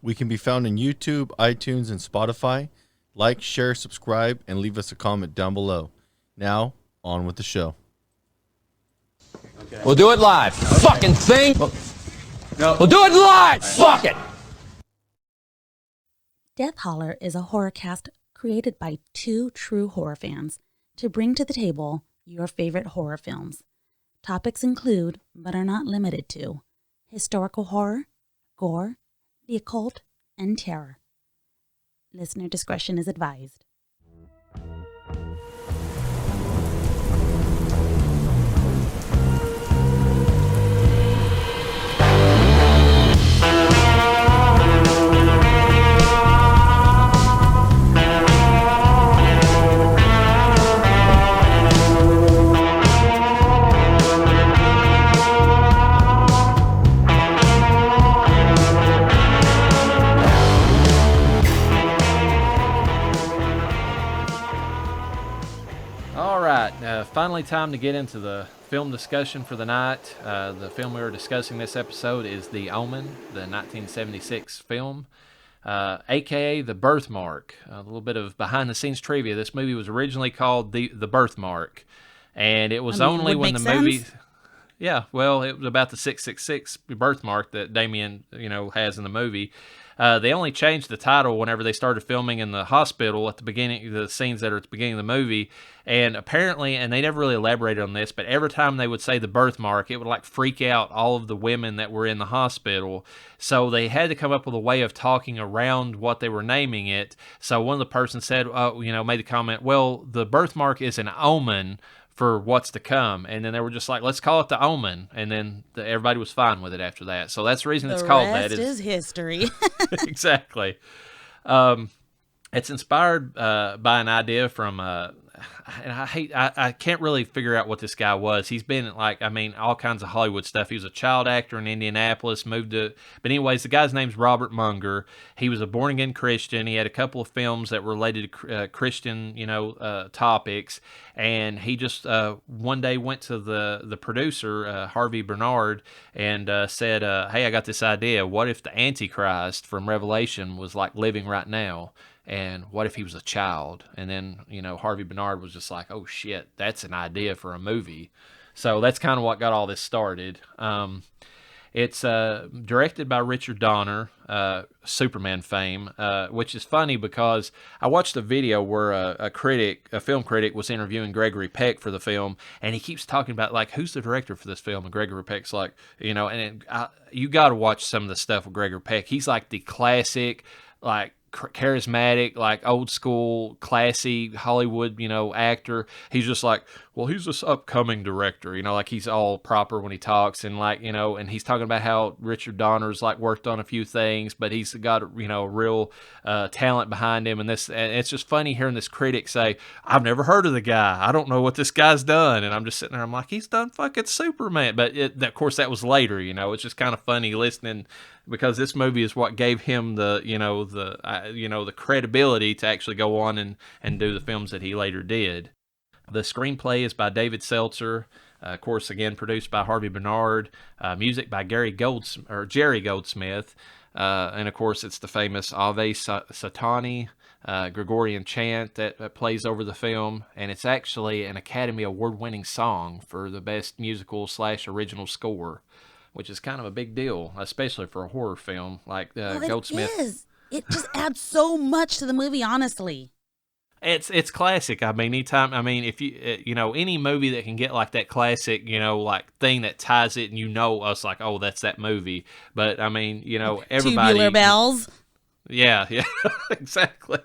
We can be found on YouTube, iTunes, and Spotify. Like, share, subscribe, and leave us a comment down below. Now, on with the show. Okay. We'll do it live. Okay. Fucking thing. No. We'll do it live. Fuck it. Death Holler is a horror cast created by two true horror fans to bring to the table your favorite horror films. Topics include, but are not limited to, historical horror, gore, the occult, and terror. Listener discretion is advised. Finally, time to get into the film discussion for the night. The film we were discussing this episode is The Omen, the 1976 film, aka The Birthmark. A little bit of behind-the-scenes trivia. This movie was originally called The Birthmark, and it was only when the movie... Yeah, well, it was about the 666 birthmark that Damien, has in the movie. They only changed the title whenever they started filming in the hospital at the beginning, the scenes that are at the beginning of the movie. And apparently, and they never really elaborated on this, but every time they would say the birthmark, it would freak out all of the women that were in the hospital. So they had to come up with a way of talking around what they were naming it. So one of the persons said, made the comment, well, the birthmark is an omen for what's to come, and then they were just like, let's call it The Omen, and then everybody was fine with it after that. So that's the reason it's called that. The rest is history. Exactly. It's inspired by an idea from, and I can't really figure out what this guy was. He's been all kinds of Hollywood stuff. He was a child actor in Indianapolis, but anyways, the guy's name's Robert Munger. He was a born-again Christian. He had a couple of films that were related to Christian, topics, and he just one day went to the producer, Harvey Bernard, and said, hey, I got this idea. What if the Antichrist from Revelation was living right now? And what if he was a child? And then, Harvey Bernard was just like, oh, shit, that's an idea for a movie. So that's kind of what got all this started. It's directed by Richard Donner, Superman fame, which is funny because I watched a video where a film critic, was interviewing Gregory Peck for the film, and he keeps talking about, who's the director for this film? And Gregory Peck's like, you got to watch some of the stuff with Gregory Peck. He's the classic, charismatic, old school, classy Hollywood, actor. He's just he's this upcoming director, he's all proper when he talks, and and he's talking about how Richard Donner's worked on a few things, but he's got a real talent behind him, and it's just funny hearing this critic say, I've never heard of the guy, I don't know what this guy's done, and I'm just sitting there, I'm like, he's done fucking Superman, but of course that was later, it's just kind of funny listening, because this movie is what gave him the the credibility to actually go on and do the films that he later did. The screenplay is by David Seltzer, of course, again produced by Harvey Bernard, music by Jerry Goldsmith, and of course it's the famous Ave Satani Gregorian chant that plays over the film, and it's actually an Academy Award-winning song for the best musical / original score, which is kind of a big deal, especially for a horror film like Goldsmith. It is. It just adds so much to the movie, honestly. It's classic. If you any movie that can get that classic, thing that ties it, and us oh, that's that movie. But everybody. Tubular bells. Yeah, exactly.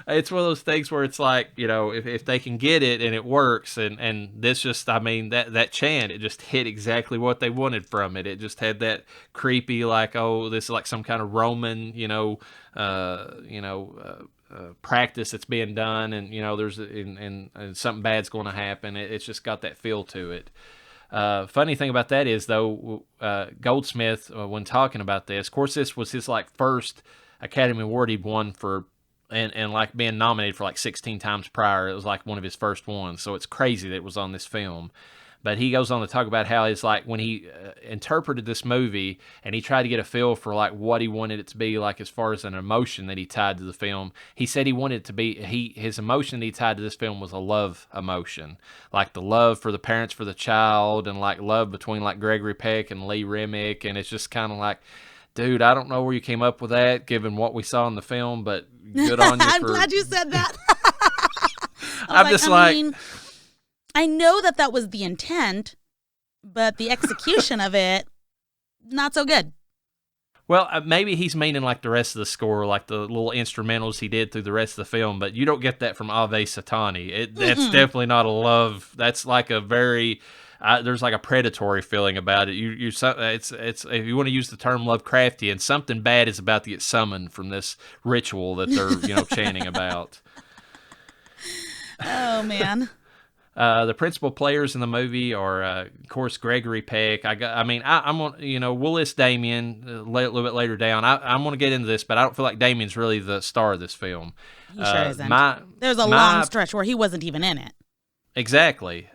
It's one of those things where it's if they can get it and it works, and this just, that chant, it just hit exactly what they wanted from it. It just had that creepy, this is some kind of Roman, practice that's being done, and there's and something bad's going to happen. It's just got that feel to it. Funny thing about that is, though, Goldsmith, when talking about this, of course, this was his first Academy Award he'd won for, and being nominated for 16 times prior. It was one of his first ones, so it's crazy that it was on this film. But he goes on to talk about how it's like when he interpreted this movie and he tried to get a feel for like what he wanted it to be like as far as an emotion that he tied to the film. He said he wanted it to be his emotion that he tied to this film was a love emotion, like the love for the parents for the child, and like love between like Gregory Peck and Lee Remick. And it's just kind of like, dude, I don't know where you came up with that, given what we saw in the film, but good on you. I'm glad you said that. I mean, I know that was the intent, but the execution of it, not so good. Well, maybe he's meaning like the rest of the score, like the little instrumentals he did through the rest of the film, but you don't get that from Ave Satani. That's definitely not a love. That's like a very... there's like a predatory feeling about it. It's if you want to use the term Lovecraftian, something bad is about to get summoned from this ritual that they're chanting about. Oh man. The principal players in the movie are, of course, Gregory Peck. We'll list Damien a little bit later down. I'm going to get into this, but I don't feel like Damien's really the star of this film. He sure isn't. There's a long stretch where he wasn't even in it. Exactly.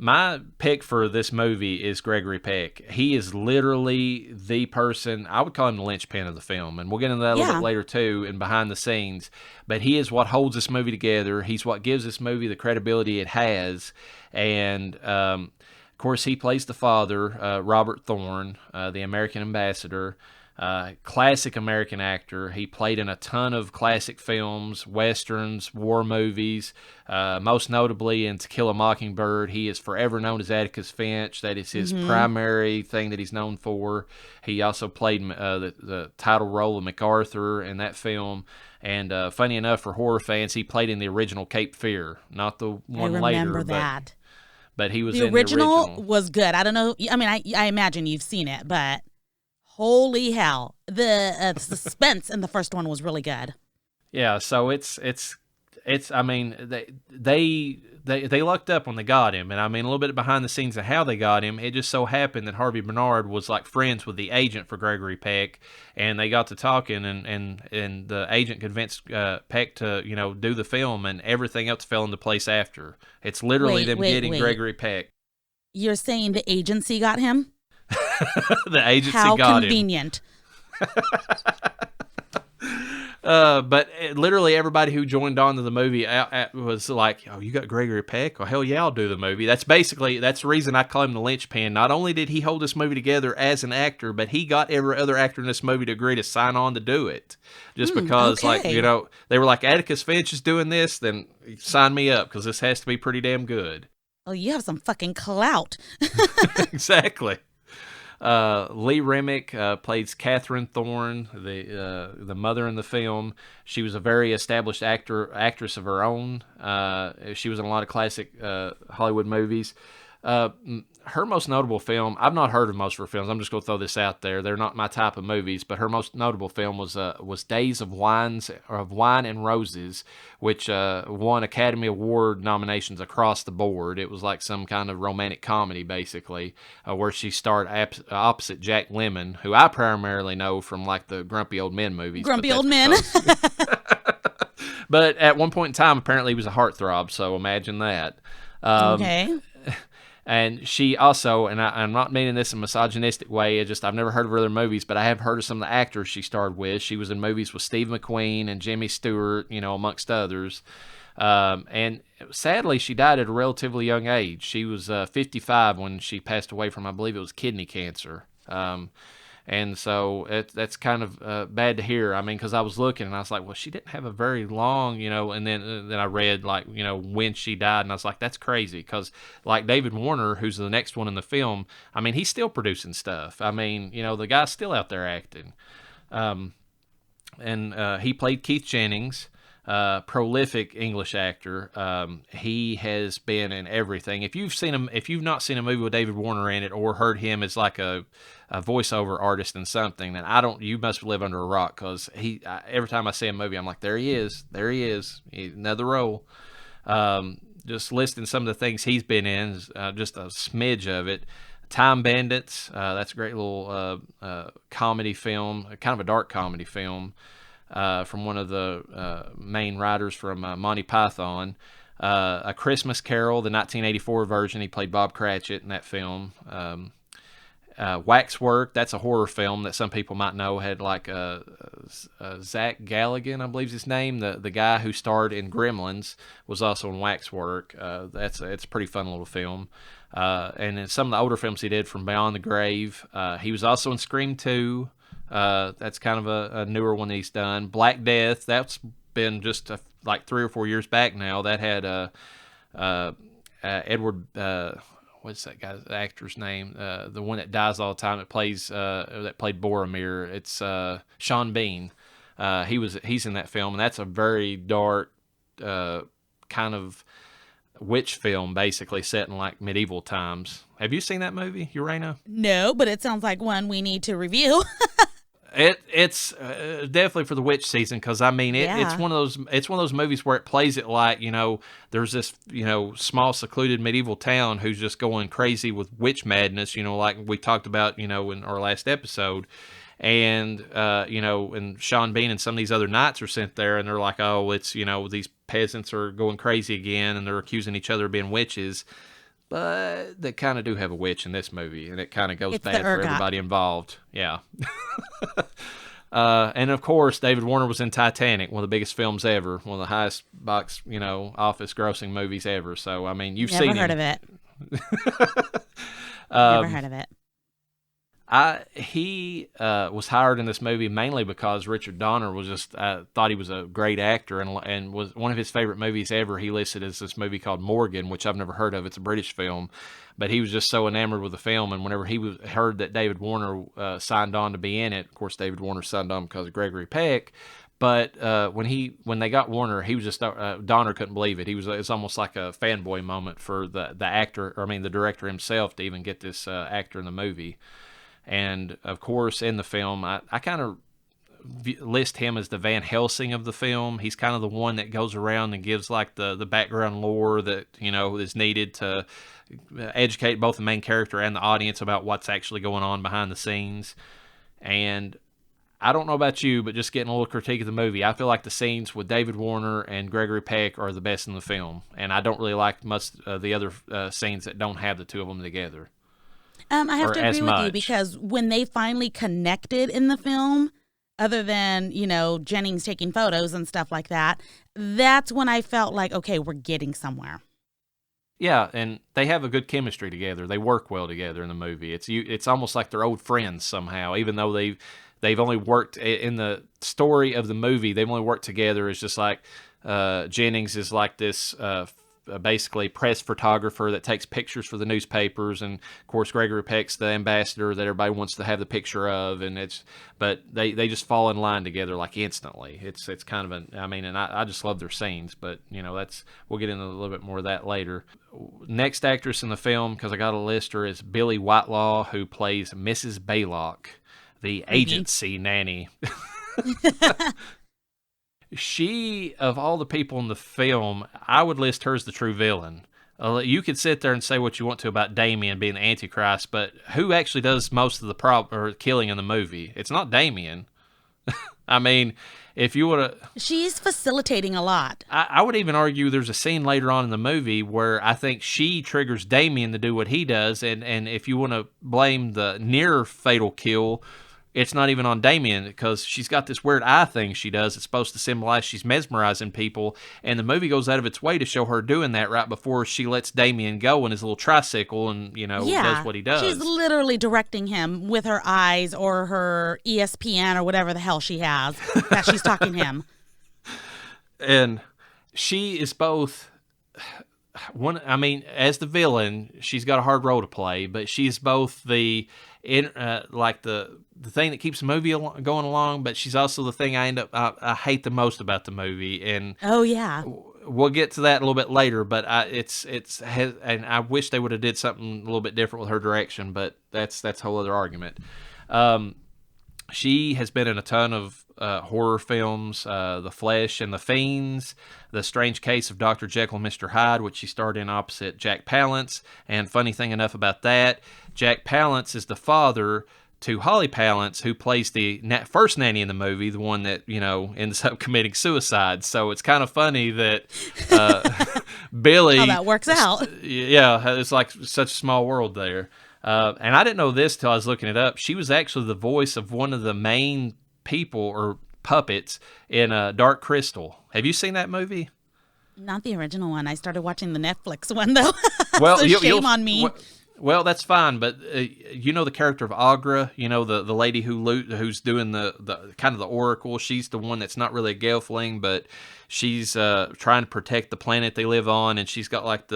My pick for this movie is Gregory Peck. He is literally the person, I would call him the linchpin of the film, and we'll get into that a little bit later too, and behind the scenes. But he is what holds this movie together. He's what gives this movie the credibility it has. And, of course, he plays the father, Robert Thorne, the American ambassador. Classic American actor. He played in a ton of classic films, westerns, war movies, most notably in To Kill a Mockingbird. He is forever known as Atticus Finch. That is his primary thing that he's known for. He also played the title role of MacArthur in that film. And funny enough, for horror fans, he played in the original Cape Fear, not the one later. I remember that. But he was in the original. Was good. I don't know. I mean, I imagine you've seen it, but... Holy hell. The suspense in the first one was really good. Yeah, so it's I mean, they lucked up when they got him. And I mean, a little bit behind the scenes of how they got him, it just so happened that Harvey Bernard was like friends with the agent for Gregory Peck, and they got to talking, and the agent convinced Peck to, do the film, and everything else fell into place after. It's literally getting Gregory Peck. You're saying the agency got him? The agency How got convenient. But literally everybody who joined on to the movie was like, "Oh, you got Gregory Peck? Well, hell yeah, I'll do the movie." That's the reason I call him the linchpin. Not only did he hold this movie together as an actor, but he got every other actor in this movie to agree to sign on to do it. Just because, they were like, Atticus Finch is doing this, then sign me up, because this has to be pretty damn good. Oh, you have some fucking clout. Exactly. Lee Remick plays Catherine Thorne, the mother in the film. She was a very established actress of her own. She was in a lot of classic Hollywood movies. Her most notable film, I've not heard of most of her films. I'm just going to throw this out there. They're not my type of movies, but her most notable film was Days of Wine and Roses, which won Academy Award nominations across the board. It was like some kind of romantic comedy, basically, where she starred opposite Jack Lemmon, who I primarily know from like the Grumpy Old Men movies. Grumpy Old Men. But at one point in time, apparently he was a heartthrob, so imagine that. Okay. And she also, and I'm not meaning this in a misogynistic way, I've never heard of her other movies, but I have heard of some of the actors she starred with. She was in movies with Steve McQueen and Jimmy Stewart, amongst others. And sadly, she died at a relatively young age. She was 55 when she passed away from, I believe it was kidney cancer. And so that's kind of bad to hear. I mean, because I was looking and I was like, well, she didn't have a very long, and then I read like, when she died, and I was like, that's crazy, because like David Warner, who's the next one in the film, I mean, he's still producing stuff. I mean, the guy's still out there acting. And he played Keith Jennings. Prolific English actor. He has been in everything. If you've not seen a movie with David Warner in it, or heard him as like a voiceover artist in something, then you must live under a rock, because every time I see a movie, I'm like, there he is, another role. Just listing some of the things he's been in, just a smidge of it. Time Bandits, that's a great little comedy film, kind of a dark comedy film. From one of the main writers from Monty Python. A Christmas Carol, the 1984 version. He played Bob Cratchit in that film. Waxwork, that's a horror film that some people might know. Had like Zach Galligan, I believe is his name. The guy who starred in Gremlins was also in Waxwork. It's a pretty fun little film. And in some of the older films he did, from Beyond the Grave. He was also in Scream 2. That's kind of a newer one that he's done. Black Death, that's been just like 3 or 4 years back now. That had Edward... what's that guy's actor's name? The one that dies all the time. That played Boromir. It's Sean Bean. He's in that film, and that's a very dark kind of witch film, basically set in like medieval times. Have you seen that movie, LlaReyna? No, but it sounds like one we need to review. It's definitely for the witch season, because I mean it's one of those movies where it plays it like, there's this small secluded medieval town who's just going crazy with witch madness, like we talked about in our last episode, and and Sean Bean and some of these other knights are sent there, and they're like, oh, it's these peasants are going crazy again, and they're accusing each other of being witches. But they kind of do have a witch in this movie, and it kind of goes bad for everybody involved. Yeah. And of course, David Warner was in Titanic, one of the biggest films ever, one of the highest box, office grossing movies ever. So, I mean, you've seen Never heard him. of it. Never heard of it. He was hired in this movie mainly because Richard Donner was just thought he was a great actor, and was one of his favorite movies ever. He listed as this movie called Morgan, which I've never heard of. It's a British film, but he was just so enamored with the film. And whenever he heard that David Warner signed on to be in it, of course David Warner signed on because of Gregory Peck. But when they got Warner, he was just Donner couldn't believe it. It's almost like a fanboy moment for the actor, or I mean the director himself, to even get this actor in the movie. And, of course, in the film, I kind of list him as the Van Helsing of the film. He's kind of the one that goes around and gives, like, the background lore that, is needed to educate both the main character and the audience about what's actually going on behind the scenes. And I don't know about you, but just getting a little critique of the movie, I feel like the scenes with David Warner and Gregory Peck are the best in the film. And I don't really like much the other scenes that don't have the two of them together. I have to agree with you, because when they finally connected in the film, other than, Jennings taking photos and stuff like that, that's when I felt like, okay, we're getting somewhere. Yeah, and they have a good chemistry together. They work well together in the movie. It's almost like they're old friends somehow, even though they've only worked in the story of the movie. They've only worked together. It's just like Jennings is like this basically press photographer that takes pictures for the newspapers, and of course Gregory Peck's the ambassador that everybody wants to have the picture of, but they just fall in line together like instantly. It's kind of and I just love their scenes, but we'll get into a little bit more of that later. Next actress in the film, because I got a list her, is Billy Whitelaw, who plays Mrs. Baylock, the agency nanny. She, of all the people in the film, I would list her as the true villain. You could sit there and say what you want to about Damien being the Antichrist, but who actually does most of the killing in the movie? It's not Damien. I mean, if you would have... She's facilitating a lot. I would even argue there's a scene later on in the movie where I think she triggers Damien to do what he does, and if you want to blame the near fatal kill, it's not even on Damien, because she's got this weird eye thing she does. It's supposed to symbolize she's mesmerizing people, and the movie goes out of its way to show her doing that right before she lets Damien go in his little tricycle and, does what he does. She's literally directing him with her eyes or her ESPN or whatever the hell she has that she's talking to him. And she is both... as the villain, she's got a hard role to play, but she's both the thing that keeps the movie going along, but she's also the thing I hate the most about the movie. And oh yeah, we'll get to that a little bit later. But and I wish they would have did something a little bit different with her direction. But that's a whole other argument. She has been in a ton of horror films, The Flesh and the Fiends, The Strange Case of Dr. Jekyll and Mr. Hyde, which she starred in opposite Jack Palance. And funny thing enough about that, Jack Palance is the father to Holly Palance, who plays the first nanny in the movie, the one that, ends up committing suicide. So it's kind of funny that Billy... How that works out. Yeah, it's like such a small world there. And I didn't know this till I was looking it up. She was actually the voice of one of the main people or puppets in Dark Crystal. Have you seen that movie? Not the original one. I started watching the Netflix one, though. Well, so shame on me. Well, that's fine, but you know the character of Agra, the lady who's doing the kind of the oracle. She's the one that's not really a Gelfling, but she's trying to protect the planet they live on, and she's got like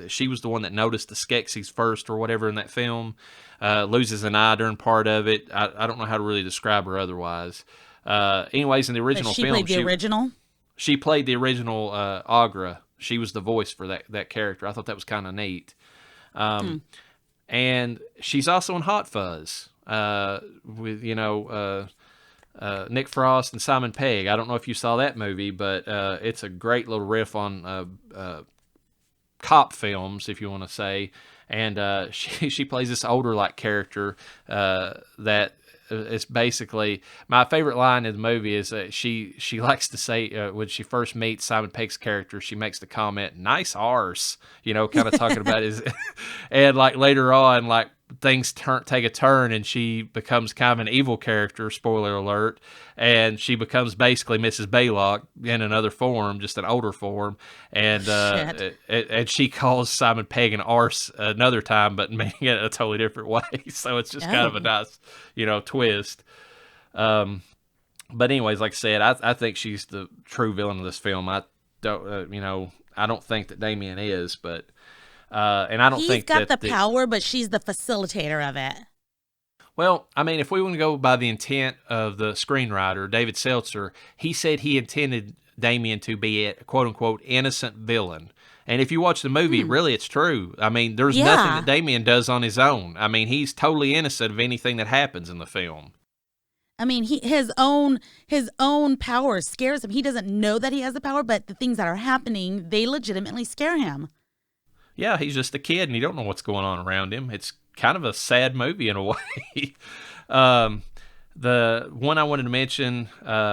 she was the one that noticed the Skeksis first or whatever in that film. Loses an eye during part of it. I don't know how to really describe her otherwise. Anyways, in the original film, played the original. She played the original Agra. She was the voice for that character. I thought that was kind of neat. And she's also in Hot Fuzz with Nick Frost and Simon Pegg. I don't know if you saw that movie, but it's a great little riff on cop films, if you want to say. And she plays this older character that. It's basically my favorite line in the movie is that she likes to say when she first meets Simon Pegg's character, she makes the comment, "Nice arse," kind of talking about his, and later on, things take a turn and she becomes kind of an evil character, spoiler alert, and she becomes basically Mrs. Baylock in another form, just an older form, and and she calls Simon Pegg an arse another time, but meaning it a totally different way. So it's just kind of a nice, twist. But anyways, like I said, I think she's the true villain of this film. I don't, I don't think that Damien is, but. And I don't think he's got the power, but she's the facilitator of it. Well, I mean, if we want to go by the intent of the screenwriter, David Seltzer, he said he intended Damien to be a quote-unquote innocent villain. And if you watch the movie, really it's true. I mean, there's nothing that Damien does on his own. I mean, he's totally innocent of anything that happens in the film. I mean, his own power scares him. He doesn't know that he has the power, but the things that are happening, they legitimately scare him. Yeah, he's just a kid, and you don't know what's going on around him. It's kind of a sad movie in a way. The one I wanted to mention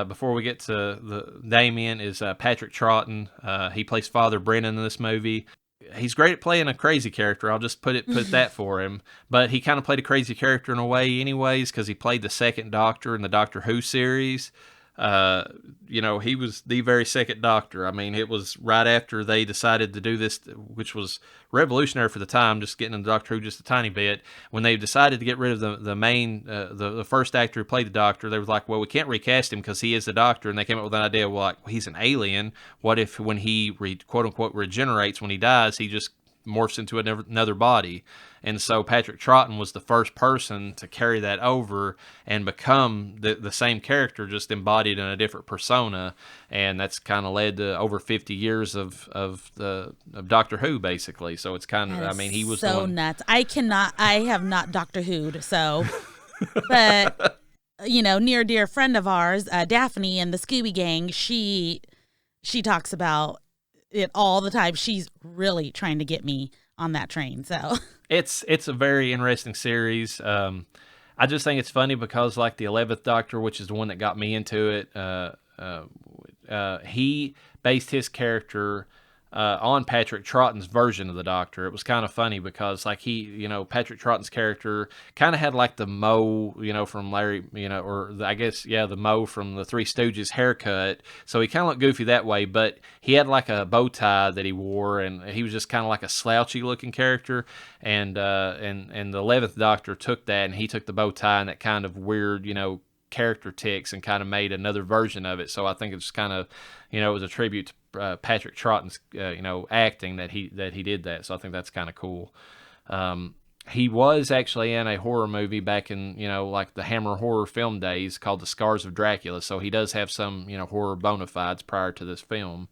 before we get to the Damien is Patrick Troughton. He plays Father Brennan in this movie. He's great at playing a crazy character. I'll just put that for him. But he kind of played a crazy character in a way anyways, because he played the second Doctor in the Doctor Who series. He was the very second Doctor. I mean, it was right after they decided to do this, which was revolutionary for the time, just getting into Doctor Who just a tiny bit. When they decided to get rid of the main, the first actor who played the Doctor, they were like, well, we can't recast him because he is the Doctor. And they came up with an idea, well, he's an alien. What if when he, quote unquote, regenerates, when he dies, he just morphs into another body? And so Patrick Troughton was the first person to carry that over and become the same character, just embodied in a different persona. And that's kind of led to over 50 years of Doctor Who, basically. So it's kind of, I mean, he was so the one. Nuts. I have not Doctor Who'd, so, but, near a dear friend of ours, Daphne and the Scooby Gang, she talks about it all the time. She's really trying to get me on that train. So it's a very interesting series. I just think it's funny because the 11th Doctor, which is the one that got me into it, he based his character on Patrick Troughton's version of the Doctor. It was kind of funny because Patrick Troughton's character kind of had the Moe, from Larry, the Moe from the Three Stooges haircut. So he kind of looked goofy that way, but he had a bow tie that he wore, and he was just kind of a slouchy looking character. And the 11th Doctor took that, and he took the bow tie and that kind of weird, character tics and kind of made another version of it. So I think it's kind of, it was a tribute to Patrick Troughton's, acting that he did that. So I think that's kind of cool. He was actually in a horror movie back in, the Hammer horror film days called The Scars of Dracula. So he does have some, horror bona fides prior to this film.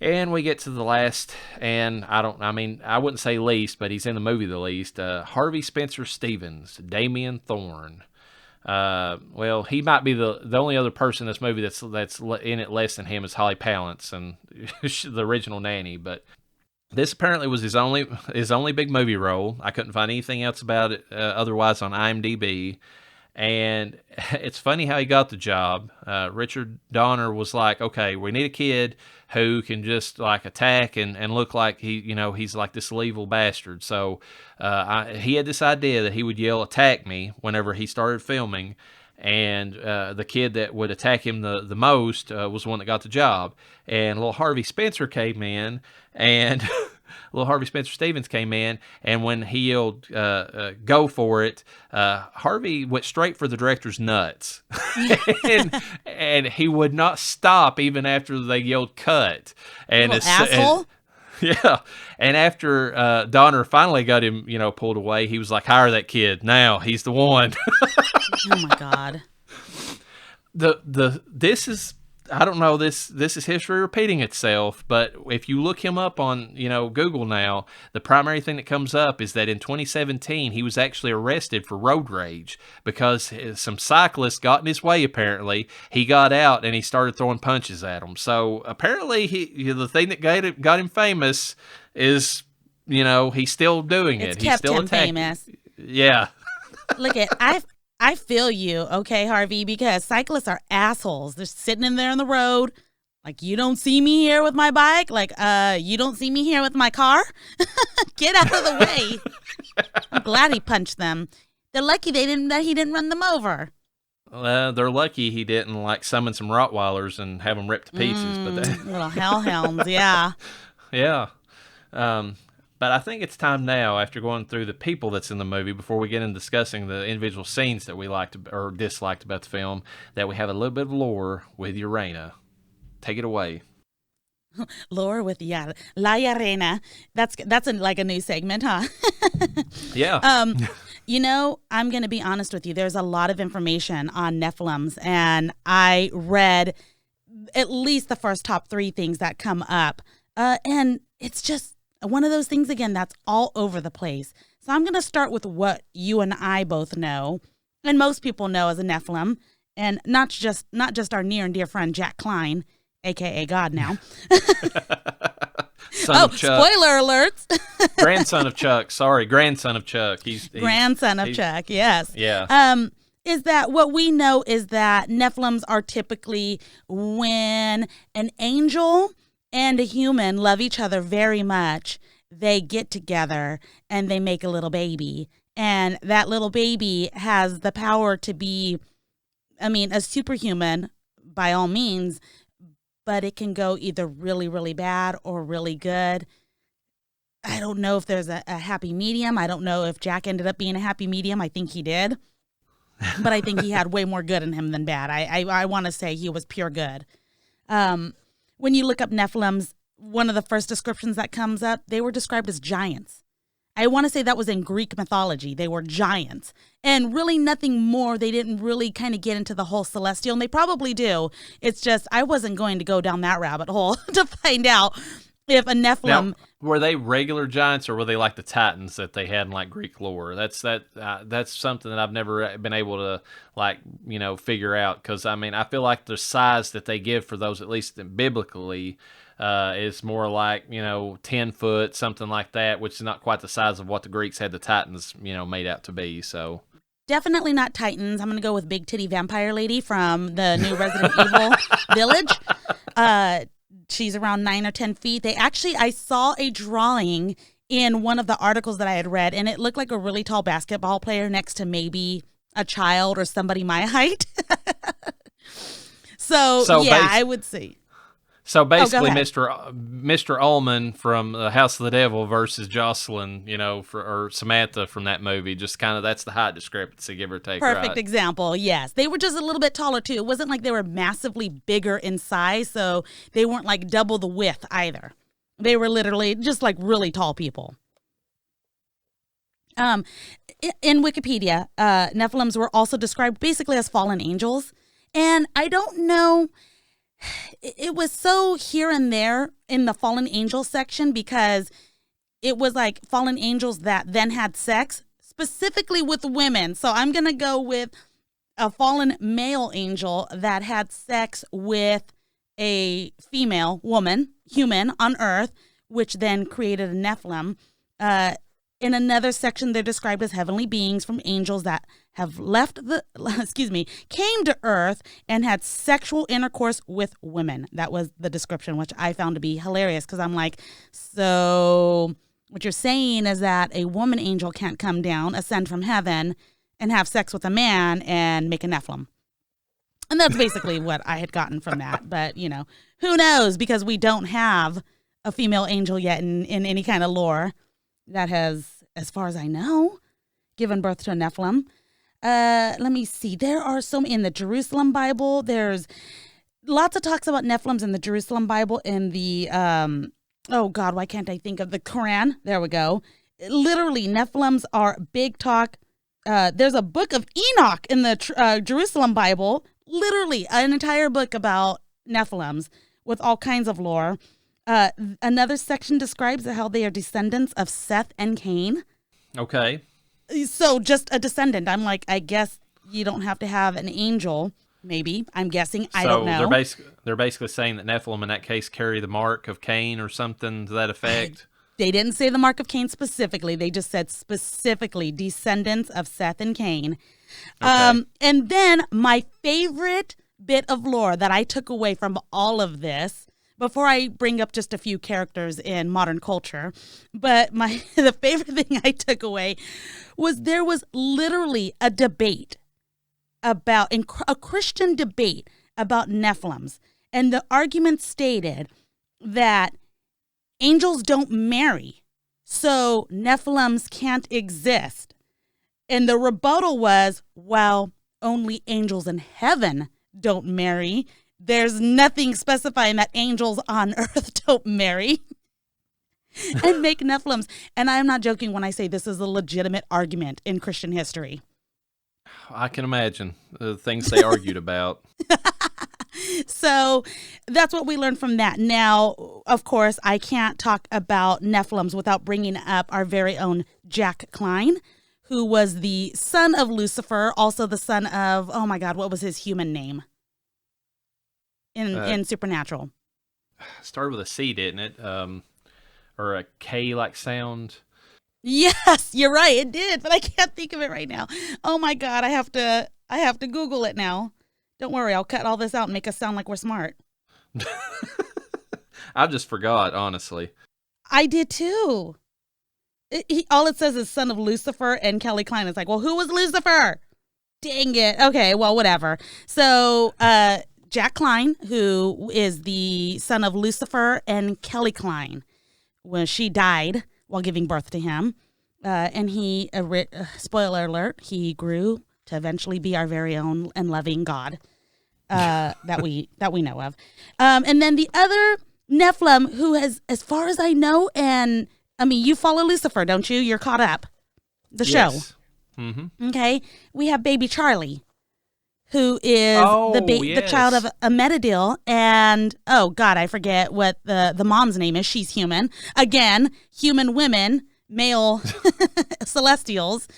And we get to the last, and I wouldn't say least, but he's in the movie the least. Harvey Spencer Stevens, Damien Thorne. Well, he might be the only other person in this movie that's in it less than him is Holly Palance and the original nanny. But This apparently was his only big movie role. I couldn't find anything else about it otherwise on IMDb. And it's funny how he got the job. Richard Donner was like, okay, we need a kid who can just like attack and look like he's like this evil bastard. So he had this idea that he would yell, "Attack me," whenever he started filming. And the kid that would attack him the most was the one that got the job. And little Harvey Spencer came in, and little Harvey Spencer Stevens came in, and when he yelled, "Go for it," Harvey went straight for the director's nuts. and he would not stop even after they yelled "cut." And Little asshole. Yeah, and after Donner finally got him, pulled away, he was like, "Hire that kid now. He's the one." Oh my God. This is, I don't know, this is history repeating itself, but if you look him up on Google now, the primary thing that comes up is that in 2017 he was actually arrested for road rage because some cyclists got in his way. Apparently, he got out and he started throwing punches at them. So apparently, the thing that got him famous is he's still doing it. It's He's kept still him attacking. famous. Yeah. Look at I feel you, okay, Harvey, because cyclists are assholes. They're sitting in there on the road, like, you don't see me here with my bike, like, you don't see me here with my car. Get out of the way. I'm glad he punched them. They're lucky that he didn't run them over. Well, they're lucky he didn't like summon some Rottweilers and have them ripped to pieces. But Little hellhounds, yeah. Yeah. But I think it's time now, after going through the people that's in the movie, before we get into discussing the individual scenes that we liked or disliked about the film, that we have a little bit of lore with LlaReyna. Take it away. Lore with LlaReyna. That's like a new segment, huh? Yeah. I'm going to be honest with you. There's a lot of information on Nephilims, and I read at least the first top 3 things that come up. And it's just one of those things, again, that's all over the place. So I'm going to start with what you and I both know, and most people know as a Nephilim, and not just our near and dear friend Jack Klein, a.k.a. God now. Son of Chuck. Spoiler alerts. Grandson of Chuck. Sorry, grandson of Chuck. He's grandson of Chuck, yes. Yeah. Is that what we know is that Nephilims are typically when an angel and a human love each other very much, they get together and they make a little baby. And that little baby has the power to be, a superhuman by all means, but it can go either really, really bad or really good. I don't know if there's a happy medium. I don't know if Jack ended up being a happy medium. I think he did. But I think he had way more good in him than bad. I want to say he was pure good. When you look up Nephilims, one of the first descriptions that comes up, they were described as giants. I want to say that was in Greek mythology. They were giants. And really nothing more. They didn't really kind of get into the whole celestial, and they probably do. It's just I wasn't going to go down that rabbit hole to find out if a Nephilim... Now, were they regular giants, or were they like the Titans that they had in like Greek lore? That's something that I've never been able to figure out, because I feel like the size that they give for those, at least biblically, is more like 10 foot, something like that, which is not quite the size of what the Greeks had the Titans made out to be. So definitely not Titans. I'm gonna go with Big Titty Vampire Lady from the new Resident Evil Village. She's around 9 or 10 feet. I saw a drawing in one of the articles that I had read, and it looked like a really tall basketball player next to maybe a child or somebody my height. So I would say. So basically, Mr. Omen from the House of the Devil versus Jocelyn, or Samantha from that movie, just kind of that's the height discrepancy, give or take. Perfect right? example. Yes, they were just a little bit taller too. It wasn't like they were massively bigger in size, so they weren't like double the width either. They were literally just like really tall people. In Wikipedia, Nephilims were also described basically as fallen angels, and I don't know. It was so here and there in the fallen angel section because it was like fallen angels that then had sex specifically with women. So I'm going to go with a fallen male angel that had sex with a female human on Earth, which then created a Nephilim. In another section, they're described as heavenly beings from angels that have came to earth and had sexual intercourse with women. That was the description, which I found to be hilarious because I'm like, so what you're saying is that a woman angel can't come down, ascend from heaven, and have sex with a man and make a Nephilim. And that's basically what I had gotten from that. But, who knows? Because we don't have a female angel yet in any kind of lore that has, as far as I know, given birth to a Nephilim. Let me see. There are some in the Jerusalem Bible. There's lots of talks about Nephilims in the Jerusalem Bible. In the, why can't I think of the Quran? There we go. Literally, Nephilims are big talk. There's a book of Enoch in the Jerusalem Bible. Literally, an entire book about Nephilims with all kinds of lore. Another section describes how they are descendants of Seth and Cain. Okay. So just a descendant. I'm like, I guess you don't have to have an angel, maybe. I'm guessing. I don't know. They're basically saying that Nephilim in that case carry the mark of Cain or something to that effect. They didn't say the mark of Cain specifically. They just said specifically descendants of Seth and Cain. Okay. And then my favorite bit of lore that I took away from all of this, before I bring up just a few characters in modern culture, but the favorite thing I took away was there was literally a debate a Christian debate about Nephilims. And the argument stated that angels don't marry, so Nephilims can't exist. And the rebuttal was, well, only angels in heaven don't marry. There's nothing specifying that angels on earth don't marry and make Nephilims. And I'm not joking when I say this is a legitimate argument in Christian history. I can imagine the things they argued about. So that's what we learned from that. Now, of course, I can't talk about Nephilims without bringing up our very own Jack Klein, who was the son of Lucifer, also the son of, oh my God, what was his human name in Supernatural? Started with a C, didn't it? Or a K-like sound. Yes, you're right. It did, but I can't think of it right now. Oh my God, I have to Google it now. Don't worry, I'll cut all this out and make us sound like we're smart. I just forgot, honestly. I did too. All it says is son of Lucifer, and Kelly Klein is like, well, who was Lucifer? Dang it. Okay, well, whatever. So Jack Klein, who is the son of Lucifer and Kelly Klein, when she died while giving birth to him, and he, spoiler alert, he grew to eventually be our very own and loving God that we know of. And then the other Nephilim, who has, as far as I know, and I mean, you follow Lucifer, don't you? You're caught up. The show. Mm-hmm. Okay. We have baby Charlie, who is the child of Amedadil, and oh God, I forget what the mom's name is. She's human. Again, human women, male celestials.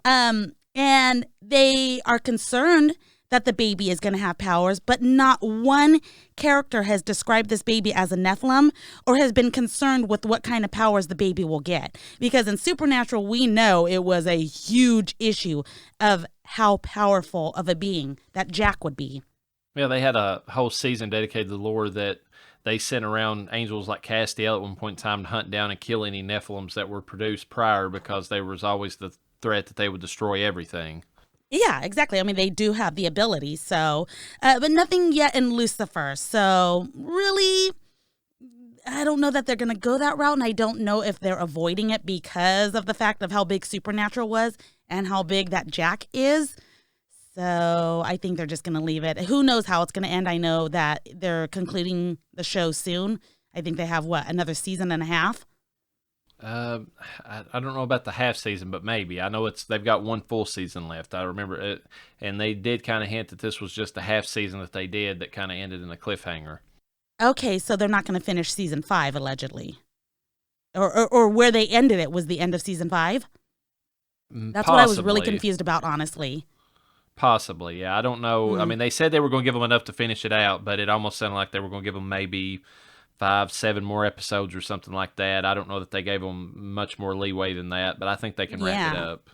And they are concerned that the baby is going to have powers, but not one character has described this baby as a Nephilim or has been concerned with what kind of powers the baby will get. Because in Supernatural, we know it was a huge issue of how powerful of a being that Jack would be. Yeah, they had a whole season dedicated to the lore that they sent around angels like Castiel at one point in time to hunt down and kill any Nephilims that were produced prior, because there was always the threat that they would destroy everything. Yeah, exactly. I mean, they do have the ability, so, but nothing yet in Lucifer. So really, I don't know that they're going to go that route, and I don't know if they're avoiding it because of the fact of how big Supernatural was and how big that Jack is. So I think they're just going to leave it. Who knows how it's going to end? I know that they're concluding the show soon. I think they have, another season and a half? I don't know about the half season, but maybe. I know they've got one full season left. I remember it, and they did kind of hint that this was just a half season that they did that kind of ended in a cliffhanger. Okay, so they're not going to finish season 5, allegedly. Or where they ended it was the end of season 5? That's what I was really confused about, honestly. Possibly, yeah. I don't know. I mean, they said they were going to give them enough to finish it out, but it almost sounded like they were going to give them maybe 5-7 more episodes or something like that. I don't know that they gave them much more leeway than that, but I think they can wrap it up.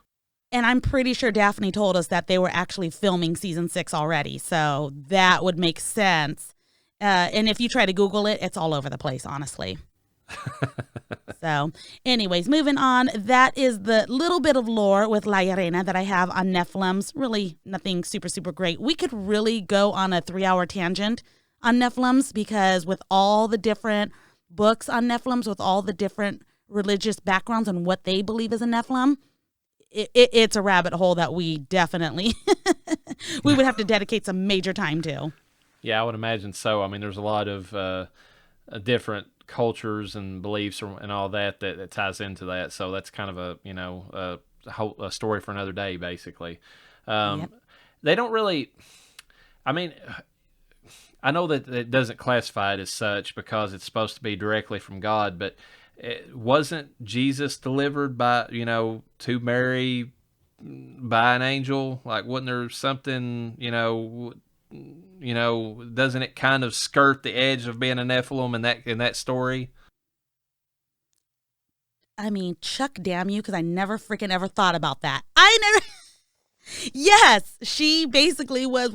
And I'm pretty sure Daphne told us that they were actually filming season 6 already, so that would make sense. And if you try to Google it, it's all over the place, honestly. So, anyways, moving on. That is the little bit of lore with LlaReyna that I have on Nephilims. Really nothing super, super great. We could really go on a 3-hour tangent on Nephilims because with all the different books on Nephilims, with all the different religious backgrounds and what they believe is a Nephilim, it's a rabbit hole that we definitely we would have to dedicate some major time to. Yeah, I would imagine so. I mean, there's a lot of different cultures and beliefs and all that ties into that. So that's kind of a story for another day, basically. Yep. They don't really. I mean, I know that it doesn't classify it as such because it's supposed to be directly from God, but wasn't Jesus delivered by to Mary by an angel? Like, wasn't there something doesn't it kind of skirt the edge of being a Nephilim in that story? I mean, Chuck, damn you, because I never freaking ever thought about that. Yes, she basically was,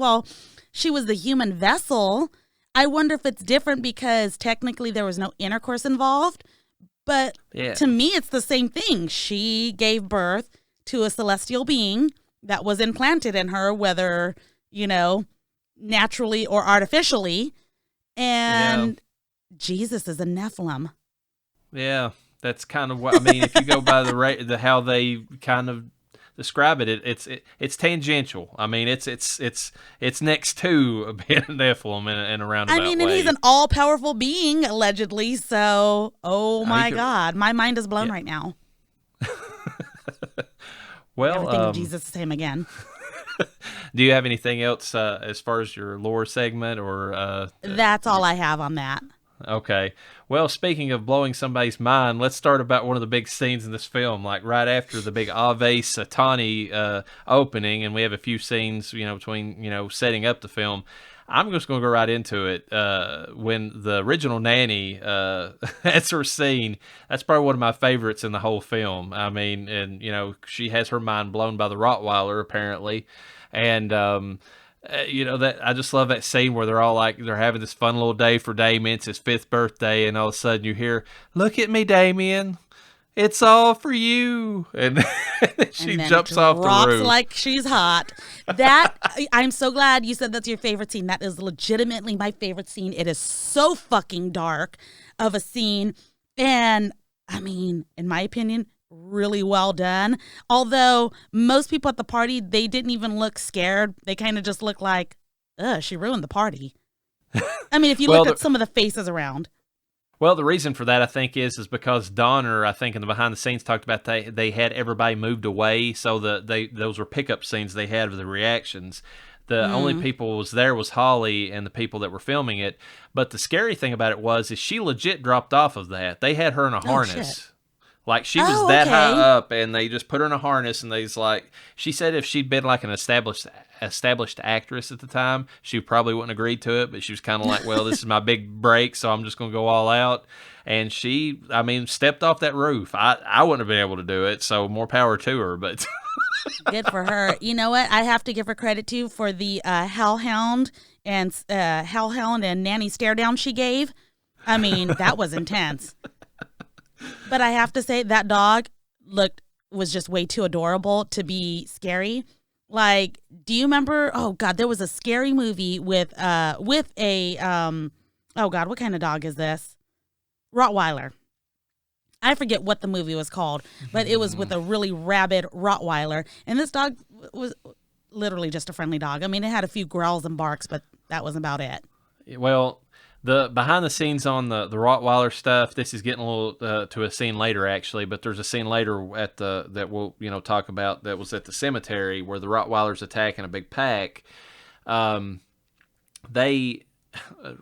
she was the human vessel. I wonder if it's different because technically there was no intercourse involved. But to me, it's the same thing. She gave birth to a celestial being that was implanted in her, whether, naturally or artificially. And Jesus is a Nephilim. Yeah, that's kind of what I mean. If you go by the how they kind of describe it, it's tangential. I mean, it's next to being a Nephilim in a roundabout way. And he's an all-powerful being, allegedly, so, my God, my mind is blown right now. Well, everything of Jesus is him again. Do you have anything else as far as your lore segment, or that's all I have on that? Okay. Well, speaking of blowing somebody's mind, let's start about one of the big scenes in this film, like right after the big Ave Satani opening, and we have a few scenes, between, setting up the film. I'm just going to go right into it. When the original nanny has her scene, that's probably one of my favorites in the whole film. I mean, and, she has her mind blown by the Rottweiler, apparently. And, that I just love that scene where they're all like, they're having this fun little day for Damien. It's his 5th birthday, and all of a sudden you hear, "Look at me, Damien. It's all for you." And she jumps off the roof like she's hot. That I'm so glad you said that's your favorite scene. That is legitimately my favorite scene. It is so fucking dark of a scene, and I mean, in my opinion, really well done. Although most people at the party, they didn't even look scared. They kind of just looked like, she ruined the party. I mean, if you look at some of the faces around. Well, the reason for that, I think, is because Donner, I think, in the behind the scenes talked about they had everybody moved away, so those were pickup scenes they had of the reactions. The only people was Holly and the people that were filming it. But the scary thing about it is she legit dropped off of that. They had her in a harness. Shit. Like, she was that high up, and they just put her in a harness, and they's like, she said if she'd been like an established actress at the time, she probably wouldn't have agreed to it, but she was kind of like, well, this is my big break, so I'm just going to go all out. And she, stepped off that roof. I wouldn't have been able to do it, so more power to her, but... Good for her. You know what? I have to give her credit, too, for the Hellhound and Nanny stare down she gave. I mean, that was intense. But I have to say that dog was just way too adorable to be scary. Like, do you remember? Oh God, there was a scary movie with a oh God, what kind of dog is this? Rottweiler. I forget what the movie was called, but it was with a really rabid Rottweiler, and this dog was literally just a friendly dog. I mean, it had a few growls and barks, but that was about it. Well, the behind the scenes on the Rottweiler stuff, this is getting a little to a scene later, actually, but there's a scene later at that we'll talk about that was at the cemetery where the Rottweiler's attacking a big pack.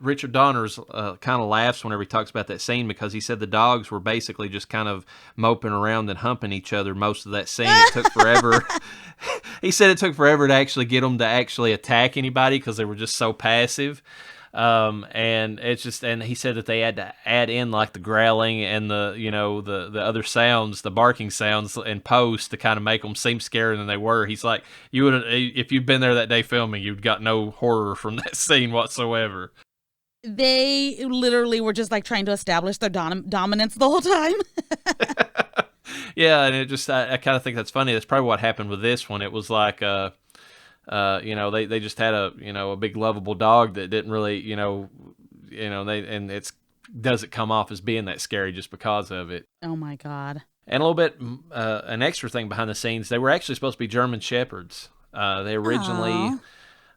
Richard Donner's kind of laughs whenever he talks about that scene because he said the dogs were basically just kind of moping around and humping each other most of that scene. It took forever. He said it took forever to actually get them to actually attack anybody because they were just so passive. And it's just, and he said that they had to add in like the growling and the, the other sounds, the barking sounds in post to kind of make them seem scarier than they were. He's like, you would, if you'd been there that day filming, you'd got no horror from that scene whatsoever. They literally were just like trying to establish their dominance the whole time. Yeah. And it just, I kind of think that's funny. That's probably what happened with this one. It was like, they just had a big lovable dog that didn't really, and it's doesn't come off as being that scary just because of it. Oh my God. And a little bit, an extra thing behind the scenes, they were actually supposed to be German Shepherds. They originally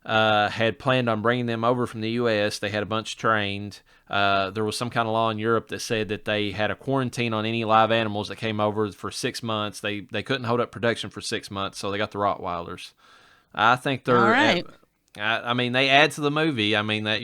had planned on bringing them over from the U.S. They had a bunch trained. There was some kind of law in Europe that said that they had a quarantine on any live animals that came over for 6 months. They couldn't hold up production for 6 months, so they got the Rottweilers. I think they're all right. I mean, they add to the movie. I mean that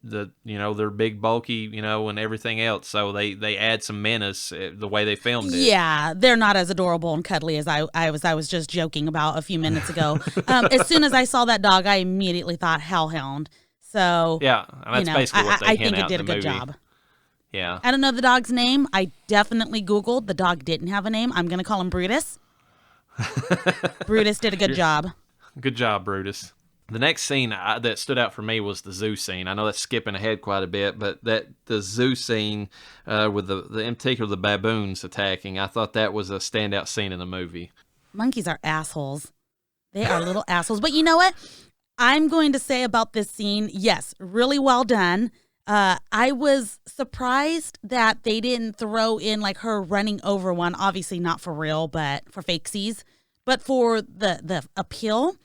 they're big, bulky, and everything else. So they add some menace the way they filmed it. Yeah, they're not as adorable and cuddly as I was just joking about a few minutes ago. As soon as I saw that dog, I immediately thought hellhound. So yeah, and that's basically what they I hint think it out did in a the good movie. job. Yeah, I don't know the dog's name. I definitely Googled. The dog didn't have a name. I'm gonna call him Brutus. Brutus did a good job. Good job, Brutus. The next scene that stood out for me was the zoo scene. I know that's skipping ahead quite a bit, but the zoo scene with the in particular the baboons attacking, I thought that was a standout scene in the movie. Monkeys are assholes. They are little assholes. But you know what? I'm going to say about this scene, yes, really well done. I was surprised that they didn't throw in like her running over one, obviously not for real, but for fakesies. But for the appeal,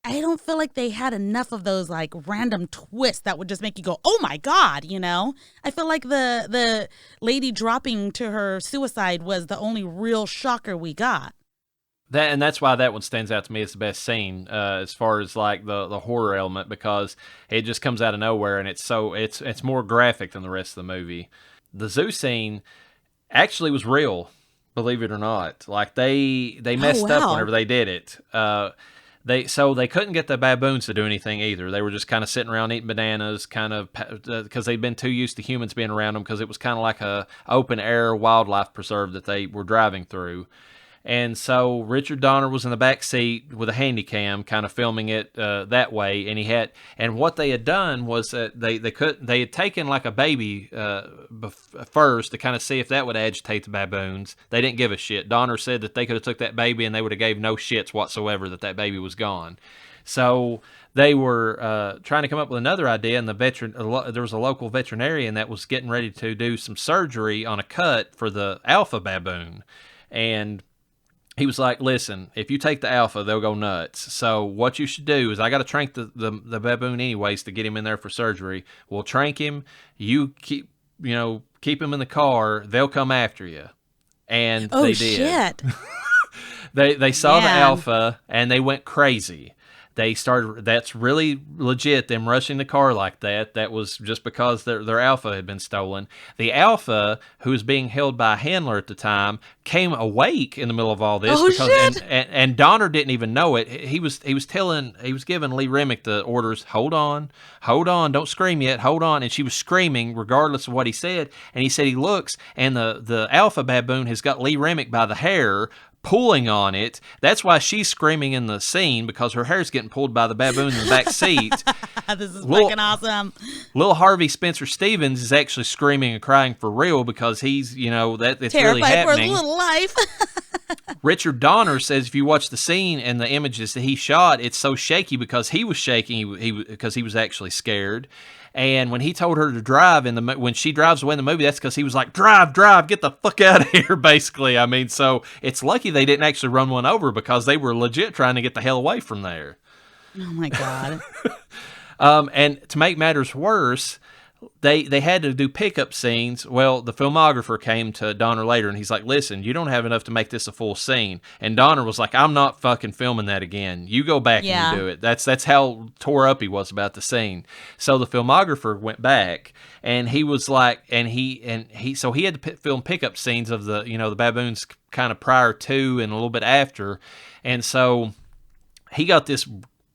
I don't feel like they had enough of those like random twists that would just make you go, oh my God, I feel like the lady dropping to her suicide was the only real shocker we got. That's why that one stands out to me as the best scene as far as like the horror element, because it just comes out of nowhere and it's more graphic than the rest of the movie. The zoo scene actually was real. Believe it or not, like they messed up whenever they did it. They couldn't get the baboons to do anything either. They were just kind of sitting around eating bananas, kind of because they'd been too used to humans being around them, because it was kind of like a open air wildlife preserve that they were driving through. And so Richard Donner was in the back seat with a handy cam, kind of filming it that way. And what they had done was that they had taken like a baby first to kind of see if that would agitate the baboons. They didn't give a shit. Donner said that they could have took that baby and they would have gave no shits whatsoever that baby was gone. So they were trying to come up with another idea, and there was a local veterinarian that was getting ready to do some surgery on a cut for the alpha baboon, and he was like, listen, if you take the alpha, they'll go nuts. So what you should do is, I got to trank the baboon anyways to get him in there for surgery. We'll trank him. You keep him in the car. They'll come after you. And they did. Shit. They saw the alpha and they went crazy. That's really legit, them rushing the car like that. That was just because their alpha had been stolen. The alpha, who was being held by a handler at the time, came awake in the middle of all this. Shit. And Donner didn't even know it. He was giving Lee Remick the orders, hold on, don't scream yet, hold on. And she was screaming regardless of what he said. And he said he looks, and the alpha baboon has got Lee Remick by the hair, pulling on it. That's why she's screaming in the scene, because her hair's getting pulled by the baboon in the back seat. This is fucking awesome. Little Harvey Spencer Stevens is actually screaming and crying for real, because he's, that it's terrified really happening. for his little life. Richard Donner says if you watch the scene and the images that he shot, it's so shaky because he was shaking, because he was actually scared. And when he told her to drive when she drives away in the movie, that's because he was like, drive, get the fuck out of here, basically. I mean, so it's lucky they didn't actually run one over, because they were legit trying to get the hell away from there. Oh my God. And to make matters worse, they had to do pickup scenes. Well, the filmographer came to Donner later and he's like, listen, you don't have enough to make this a full scene. And Donner was like, I'm not fucking filming that again. You go back and you do it. That's how tore up he was about the scene. So the filmographer went back and he was like, so he had to film pickup scenes of the baboons kind of prior to and a little bit after. And so he got this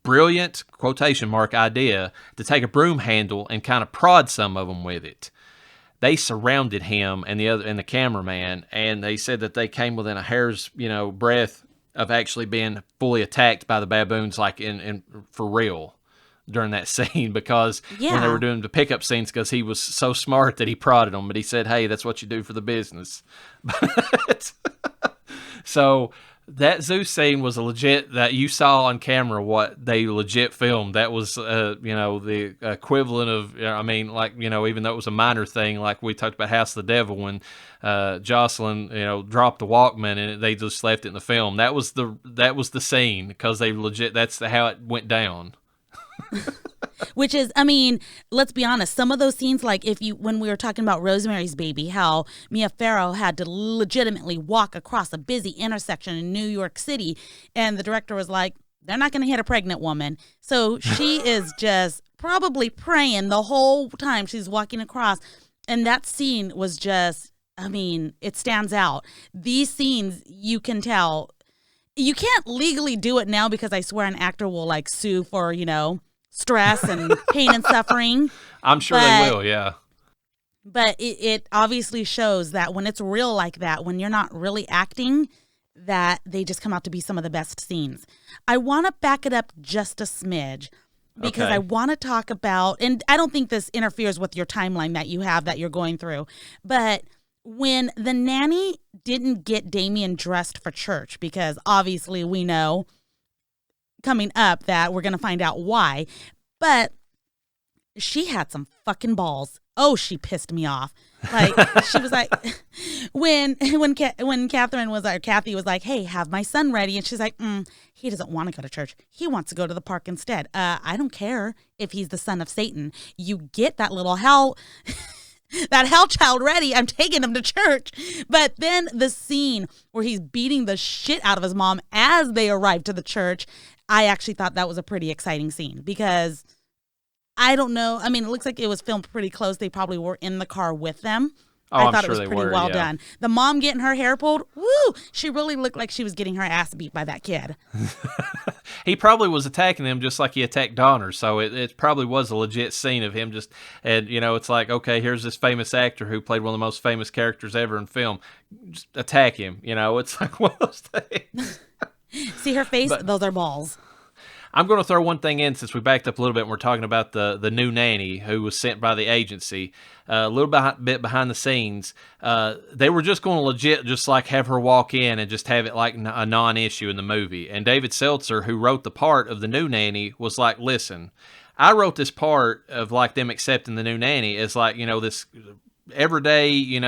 brilliant, quotation mark, idea to take a broom handle and kind of prod some of them with it. They surrounded him and the cameraman, and they said that they came within a hair's, breadth of actually being fully attacked by the baboons, like in for real, during that scene, because when they were doing the pickup scenes, because he was so smart that he prodded them, but he said, hey, that's what you do for the business. So that zoo scene was a legit, that you saw on camera what they legit filmed. That was, the equivalent of, even though it was a minor thing, like we talked about House of the Devil when Jocelyn, dropped the Walkman and they just left it in the film. That was the scene, because they legit, that's how it went down. Which is, let's be honest, some of those scenes, like when we were talking about Rosemary's Baby, how Mia Farrow had to legitimately walk across a busy intersection in New York City, and the director was like, they're not going to hit a pregnant woman. So she is just probably praying the whole time she's walking across. And that scene was just, it stands out. These scenes, you can tell, you can't legally do it now because I swear an actor will sue for, stress and pain and suffering. I'm sure they will, yeah. But it obviously shows that when it's real like that, when you're not really acting, that they just come out to be some of the best scenes. I want to back it up just a smidge because I want to talk about, and I don't think this interferes with your timeline that you have that you're going through, but when the nanny didn't get Damien dressed for church, because obviously we know coming up that we're going to find out why, but she had some fucking balls. Oh, she pissed me off. She was like, when Catherine was like, Kathy was like, hey, have my son ready. And she's like, he doesn't want to go to church. He wants to go to the park instead. I don't care if he's the son of Satan. You get that little hell child ready. I'm taking him to church. But then the scene where he's beating the shit out of his mom as they arrive to the church, I actually thought that was a pretty exciting scene because I don't know. It looks like it was filmed pretty close. They probably were in the car with them. I thought it was pretty well done. The mom getting her hair pulled, woo! She really looked like she was getting her ass beat by that kid. He probably was attacking them just like he attacked Donner, so it probably was a legit scene of him just, and it's like, okay, here's this famous actor who played one of the most famous characters ever in film. Just attack him, it's like one of those things. See her face? Those are balls. I'm going to throw one thing in since we backed up a little bit and we're talking about the new nanny who was sent by the agency. A little bit behind the scenes, they were just going to legit just have her walk in and just have it like a non-issue in the movie. And David Seltzer, who wrote the part of the new nanny, was like, listen, I wrote this part of them accepting the new nanny as this everyday,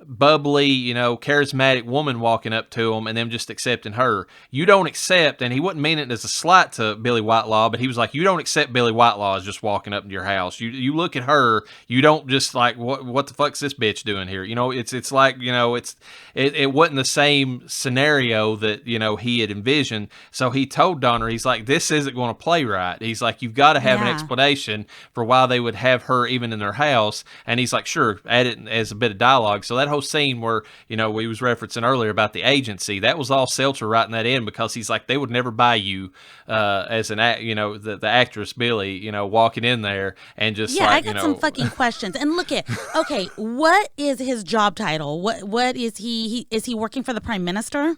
bubbly, charismatic woman walking up to him and them just accepting her. You don't accept, and he wouldn't mean it as a slight to Billy Whitelaw, but he was like, you don't accept Billy Whitelaw as just walking up into your house. You look at her, you don't just what the fuck's this bitch doing here? It's like, it wasn't the same scenario that, he had envisioned. So he told Donner, he's like, this isn't going to play right. He's like, you've got to have an explanation for why they would have her even in their house. And he's like, sure, add it as a bit of dialogue. So that whole scene where, we was referencing earlier about the agency, that was all Seltzer writing that in because he's like, they would never buy you as an the actress Billy, walking in there and just I got some fucking questions. And look okay, what is his job title? What is he? Is he working for the Prime Minister?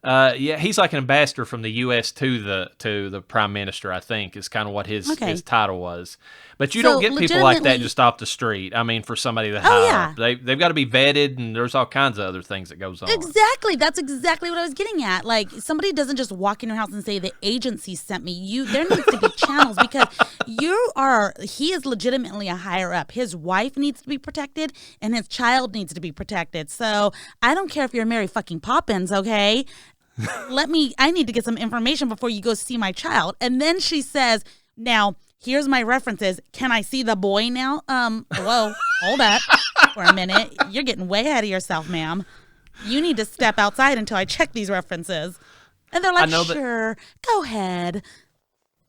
He's like an ambassador from the U.S. to the Prime Minister, I think, is kind of what his title was. But you don't get people like that just off the street. For somebody to hire. They've got to be vetted, and there's all kinds of other things that goes on. Exactly. That's exactly what I was getting at. Somebody doesn't just walk in your house and say, the agency sent me. There needs to be channels because he is legitimately a higher up. His wife needs to be protected, and his child needs to be protected. So I don't care if you're Mary fucking Poppins, okay? I need to get some information before you go see my child. And then she says, now, here's my references. Can I see the boy now? Whoa, hold up for a minute. You're getting way ahead of yourself, ma'am. You need to step outside until I check these references. And they're like, sure, go ahead.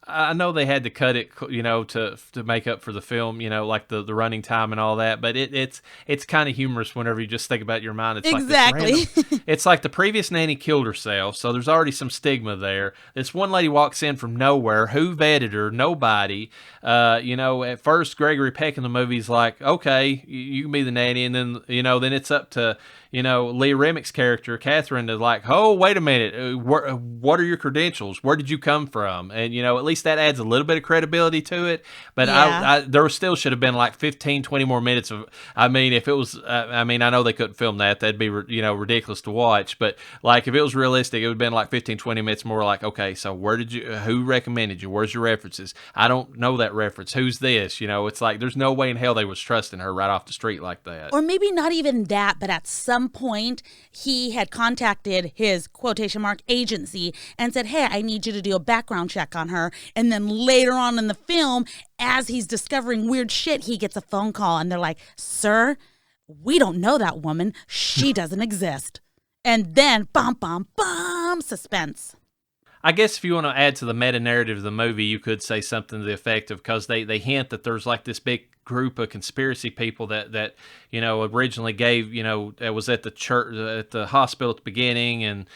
I know they had to cut it, to make up for the film, like the running time and all that. But it's kind of humorous whenever you just think about your mind. It's exactly. like this random, it's like the previous nanny killed herself, so there's already some stigma there. This one lady walks in from nowhere. Who vetted her? Nobody. At first Gregory Peck in the movie's like, okay, you can be the nanny, and then then it's up to Leah Reminick's character Catherine to like, oh, wait a minute, what are your credentials? Where did you come from? And at least that adds a little bit of credibility to it. But Yeah. there still should have been like 15, 20 more minutes of. I mean, if it was, I know they couldn't film that. That'd be ridiculous to watch. But like if it was realistic, it would have been like 15, 20 minutes more. Like, okay, so who recommended you? Where's your references? I don't know that reference. Who's this? It's like there's no way in hell they was trusting her right off the street like that. Or maybe not even that, but at some point he had contacted his quotation mark agency and said, hey, I need you to do a background check on her. And then later on in the film, as he's discovering weird shit, he gets a phone call and they're like, sir, we don't know that woman. She doesn't exist. And then bum, bum, bum, suspense. I guess if you want to add to the meta narrative of the movie, you could say something to the effect of, because they hint that there's like this big group of conspiracy people that originally gave that was at the church, at the hospital at the beginning, and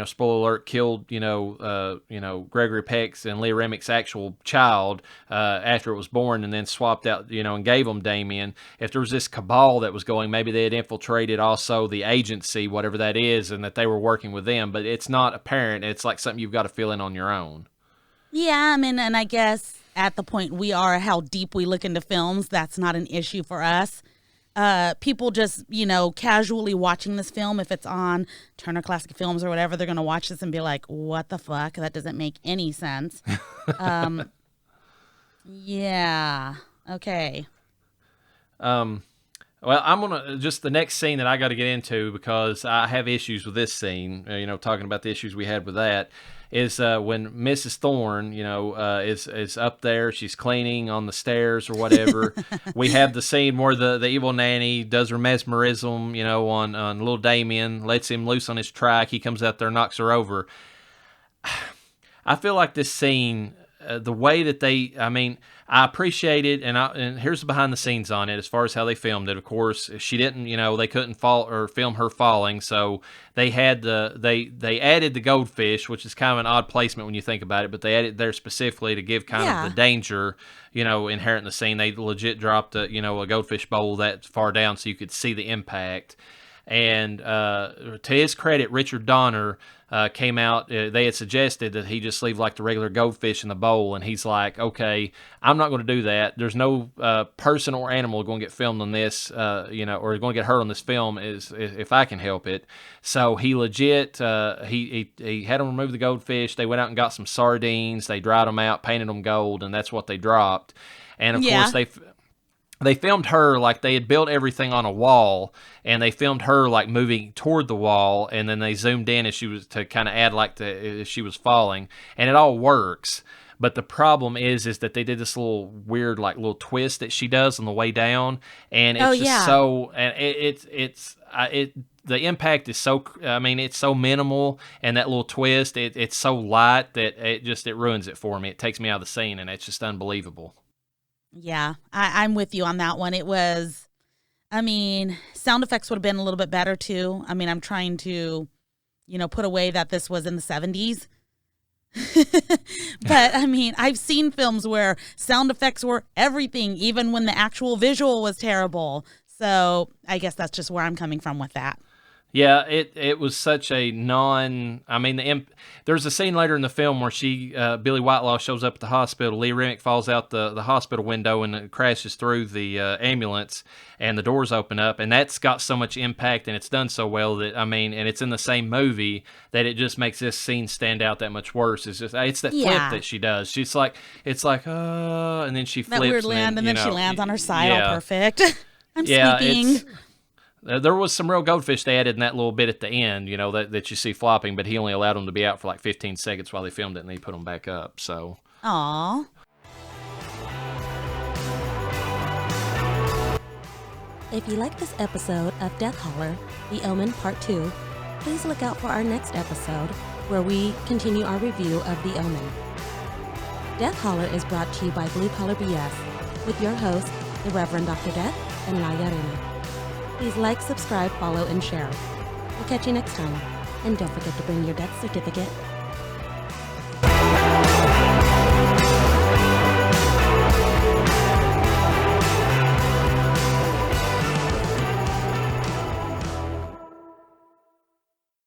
spoiler alert, killed Gregory Peck's and Leah Reminick's actual child after it was born, and then swapped out and gave them Damien. If there was this cabal that was going, maybe they had infiltrated also the agency, whatever that is, and that they were working with them. But it's not apparent. It's like something you've got to fill in on your own. Yeah, and I guess at the point we are, how deep we look into films, that's not an issue for us. People just, casually watching this film, if it's on Turner Classic Films or whatever, they're going to watch this and be like, what the fuck? That doesn't make any sense. Yeah. Okay. Well, I'm going to, just the next scene that I got to get into, because I have issues with this scene, talking about the issues we had with that, is when Mrs. Thorne, is up there. She's cleaning on the stairs or whatever. We have the scene where the evil nanny does her mesmerism, on little Damien, lets him loose on his track. He comes out there, knocks her over. I feel like this scene, the way that I appreciate it, and here's the behind the scenes on it as far as how they filmed it. Of course, she didn't, they couldn't fall or film her falling, so they had they added the goldfish, which is kind of an odd placement when you think about it, but they added there specifically to give kind of the danger, inherent in the scene. They legit dropped a goldfish bowl that far down so you could see the impact. And to his credit, Richard Donner came out. They had suggested that he just leave like the regular goldfish in the bowl, and he's like, okay, I'm not going to do that. There's no person or animal going to get filmed on this, or going to get hurt on this film if I can help it. So he legit, he had them remove the goldfish. They went out and got some sardines. They dried them out, painted them gold, and that's what they dropped. And of course they filmed her like they had built everything on a wall, and they filmed her like moving toward the wall, and then they zoomed in as she was to kind of add like as she was falling, and it all works. But the problem is that they did this little weird like little twist that she does on the way down, and it's just so, and the impact is so, it's so minimal, and that little twist, it's so light that it ruins it for me. It takes me out of the scene, and it's just unbelievable. Yeah, I'm with you on that one. It was, sound effects would have been a little bit better too. I'm trying to, put away that this was in the 70s. But I've seen films where sound effects were everything, even when the actual visual was terrible. So I guess that's just where I'm coming from with that. Yeah, it was such a there's a scene later in the film where Billy Whitelaw shows up at the hospital. Leah Reminick falls out the hospital window and crashes through the ambulance, and the doors open up, and that's got so much impact, and it's done so well that, and it's in the same movie, that it just makes this scene stand out that much worse. It's that flip that she does. She's like, and then she flips. That weird land, and then she lands on her side all perfect. I'm sleeping. There was some real goldfish they added in that little bit at the end, that you see flopping, but he only allowed them to be out for like 15 seconds while they filmed it, and then he put them back up. So, aww. If you like this episode of Death Holler, The Omen Part 2, please look out for our next episode where we continue our review of The Omen. Death Holler is brought to you by Blue Collar BS with your hosts, the Reverend Dr. Death and LlaReyna. Please like, subscribe, follow, and share. We'll catch you next time. And don't forget to bring your death certificate.